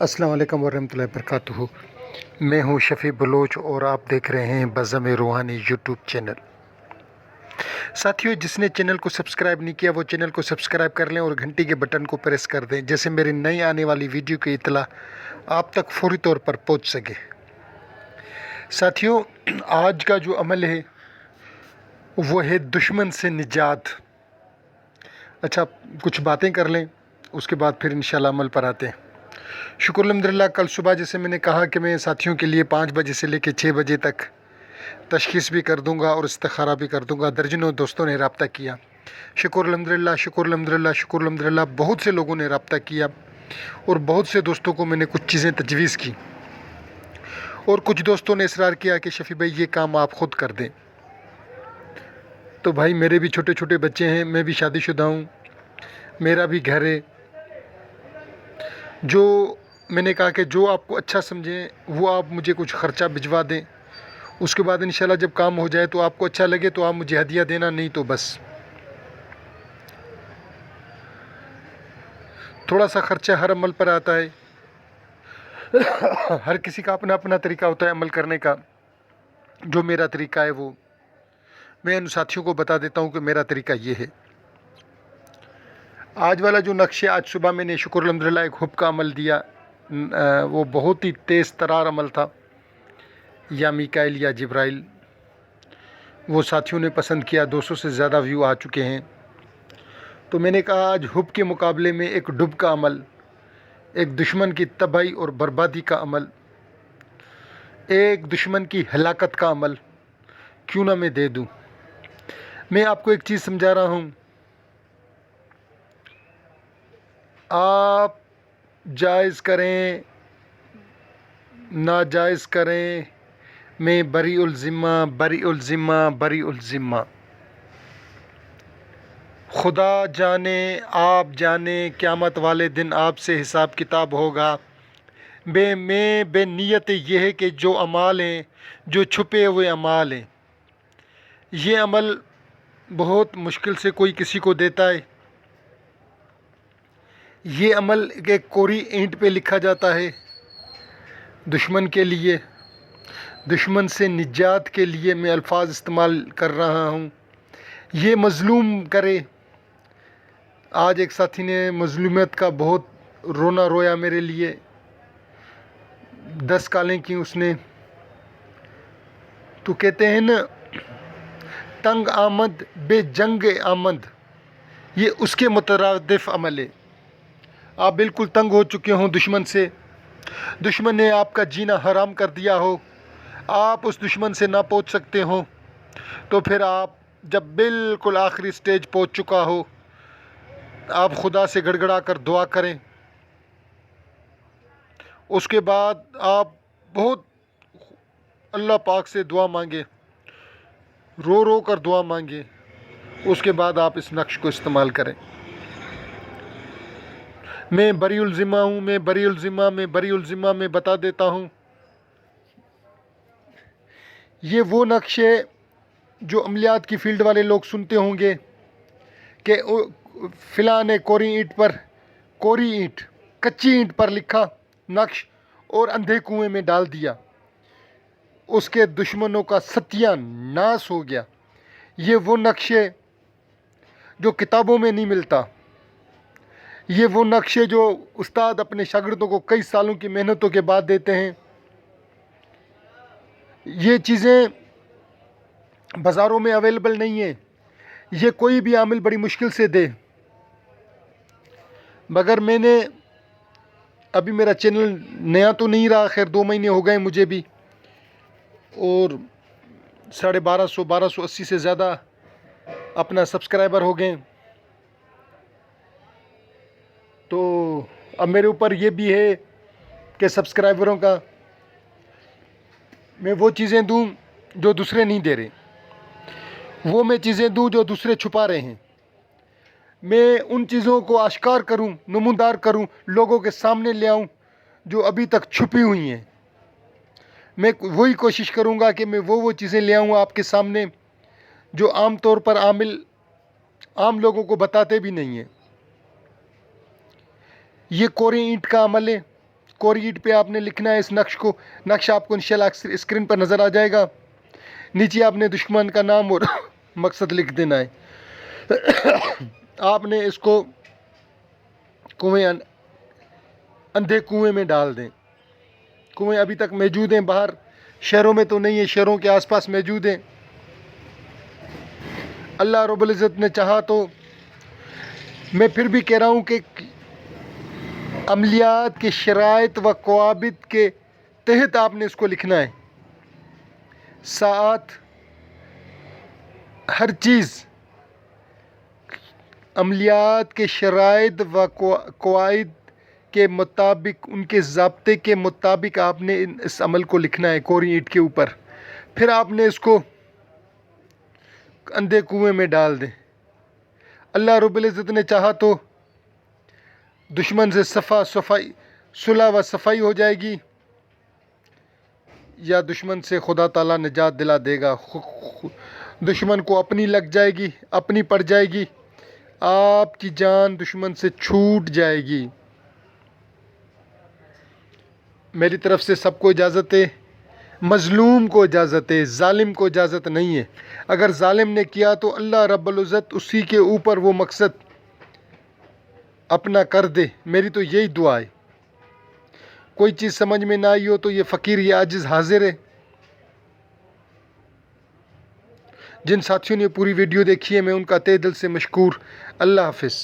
السلام علیکم ورحمۃ اللہ وبرکاتہ۔ میں ہوں شفیع بلوچ اور آپ دیکھ رہے ہیں بزم روحانی یوٹیوب چینل۔ ساتھیوں، جس نے چینل کو سبسکرائب نہیں کیا وہ چینل کو سبسکرائب کر لیں اور گھنٹی کے بٹن کو پریس کر دیں، جیسے میری نئی آنے والی ویڈیو کی اطلاع آپ تک فوری طور پر پہنچ سکے۔ ساتھیوں، آج کا جو عمل ہے وہ ہے دشمن سے نجات۔ اچھا، کچھ باتیں کر لیں، اس کے بعد پھر انشاءاللہ عمل پر آتے ہیں۔ شکر الحمدللہ، کل صبح جیسے میں نے کہا کہ میں ساتھیوں کے لیے 5 بجے سے لے کے 6 بجے تک تشخیص بھی کر دوں گا اور استخارہ بھی کر دوں گا۔ درجنوں دوستوں نے رابطہ کیا، شکر الحمدللہ، شکر الحمدللہ، شکر الحمدللہ۔ بہت سے لوگوں نے رابطہ کیا اور بہت سے دوستوں کو میں نے کچھ چیزیں تجویز کی، اور کچھ دوستوں نے اصرار کیا کہ شفیع بھائی یہ کام آپ خود کر دیں۔ تو بھائی، میرے بھی چھوٹے چھوٹے بچے ہیں، میں بھی شادی شدہ ہوں، میرا بھی گھر ہے۔ جو میں نے کہا کہ جو آپ کو اچھا سمجھیں وہ آپ مجھے کچھ خرچہ بھجوا دیں، اس کے بعد انشاءاللہ جب کام ہو جائے تو آپ کو اچھا لگے تو آپ مجھے ہدیہ دینا، نہیں تو بس تھوڑا سا خرچہ ہر عمل پر آتا ہے۔ ہر کسی کا اپنا اپنا طریقہ ہوتا ہے عمل کرنے کا۔ جو میرا طریقہ ہے وہ میں ان ساتھیوں کو بتا دیتا ہوں کہ میرا طریقہ یہ ہے۔ آج والا جو نقشہ، آج صبح میں نے شکر الحمدللہ ایک حب کا عمل دیا، وہ بہت ہی تیز ترار عمل تھا، یا میکائیل یا جبرائیل، وہ ساتھیوں نے پسند کیا، 200 سے زیادہ ویو آ چکے ہیں۔ تو میں نے کہا آج حب کے مقابلے میں ایک ڈب کا عمل، ایک دشمن کی تباہی اور بربادی کا عمل، ایک دشمن کی ہلاکت کا عمل کیوں نہ میں دے دوں۔ میں آپ کو ایک چیز سمجھا رہا ہوں، آپ جائز کریں ناجائز کریں، میں بری الذمہ، بری الذمہ، بری الذمہ۔ خدا جانے، آپ جانے، قیامت والے دن آپ سے حساب کتاب ہوگا۔ میں بے نیت یہ ہے کہ جو اعمال ہیں، جو چھپے ہوئے اعمال ہیں، یہ عمل بہت مشکل سے کوئی کسی کو دیتا ہے۔ یہ عمل ایک کوری اینٹ پہ لکھا جاتا ہے، دشمن کے لیے، دشمن سے نجات کے لیے میں الفاظ استعمال کر رہا ہوں۔ یہ مظلوم کرے۔ آج ایک ساتھی نے مظلومیت کا بہت رونا رویا میرے لیے، 10 کالیں کی اس نے۔ تو کہتے ہیں نا، تنگ آمد بے جنگ آمد، یہ اس کے مترادف عمل ہے۔ آپ بالکل تنگ ہو چکے ہوں دشمن سے، دشمن نے آپ کا جینا حرام کر دیا ہو، آپ اس دشمن سے نہ پہنچ سکتے ہوں، تو پھر آپ جب بالکل آخری سٹیج پہنچ چکا ہو، آپ خدا سے گڑ گڑا کر دعا کریں۔ اس کے بعد آپ بہت اللہ پاک سے دعا مانگے، رو رو کر دعا مانگے، اس کے بعد آپ اس نقش کو استعمال کریں۔ میں بری الذمہ ہوں، میں بری الذمہ، میں بری الذمہ، میں بتا دیتا ہوں۔ یہ وہ نقش ہے جو عملیات کی فیلڈ والے لوگ سنتے ہوں گے کہ فلاں نے کوری اینٹ پر، کوری اینٹ، کچی اینٹ پر لکھا نقش اور اندھے کنویں میں ڈال دیا، اس کے دشمنوں کا ستیہ ناش ہو گیا۔ یہ وہ نقش ہے جو کتابوں میں نہیں ملتا۔ یہ وہ نقش ہے جو استاد اپنے شاگردوں کو کئی سالوں کی محنتوں کے بعد دیتے ہیں۔ یہ چیزیں بازاروں میں اویلیبل نہیں ہیں، یہ کوئی بھی عامل بڑی مشکل سے دے۔ مگر میں نے، ابھی میرا چینل نیا تو نہیں رہا، خیر 2 مہینے ہو گئے مجھے بھی، اور 1250 سے زیادہ اپنا سبسکرائبر ہو گئے۔ تو اب میرے اوپر یہ بھی ہے کہ سبسکرائبروں کا میں وہ چیزیں دوں جو دوسرے نہیں دے رہے، وہ میں چیزیں دوں جو دوسرے چھپا رہے ہیں۔ میں ان چیزوں کو آشکار کروں، نمودار کروں، لوگوں کے سامنے لے آؤں جو ابھی تک چھپی ہوئی ہیں۔ میں وہی کوشش کروں گا کہ میں وہ چیزیں لے آؤں آپ کے سامنے جو عام طور پر عام لوگوں کو بتاتے بھی نہیں ہیں۔ یہ کوری اینٹ کا عمل ہے، کوری اینٹ پہ آپ نے لکھنا ہے اس نقش آپ کو انشاءاللہ اسکرین پر نظر آ جائے گا. نیچے آپ نے دشمن کا نام اور مقصد لکھ دینا ہے. آپ نے اس کو اندھے کنویں میں ڈال دیں. کنویں ابھی تک موجود ہیں باہر، شہروں میں تو نہیں ہے، شہروں کے آس پاس موجود ہیں. اللہ رب العزت نے چاہا تو میں پھر بھی کہہ رہا ہوں کہ عملیات کے شرائط و ضوابط کے تحت آپ نے اس کو لکھنا ہے. ساعت ہر چیز عملیات کے شرائط و قواعد کے مطابق، ان کے ضابطے کے مطابق آپ نے اس عمل کو لکھنا ہے کوری اینٹ کے اوپر. پھر آپ نے اس کو اندھے کنویں میں ڈال دیں. اللہ رب العزت نے چاہا تو دشمن سے صلح و صفائی ہو جائے گی، یا دشمن سے خدا تعالیٰ نجات دلا دے گا. دشمن کو اپنی لگ جائے گی، اپنی پڑ جائے گی، آپ کی جان دشمن سے چھوٹ جائے گی. میری طرف سے سب کو اجازت ہے، مظلوم کو اجازت ہے، ظالم کو اجازت نہیں ہے. اگر ظالم نے کیا تو اللہ رب العزت اسی کے اوپر وہ مقصد اپنا کر دے. میری تو یہی دعا ہے. کوئی چیز سمجھ میں نہ آئی ہو تو یہ فقیر، یہ عاجز حاضر ہے. جن ساتھیوں نے پوری ویڈیو دیکھی ہے میں ان کا تہ دل سے مشکور. اللہ حافظ.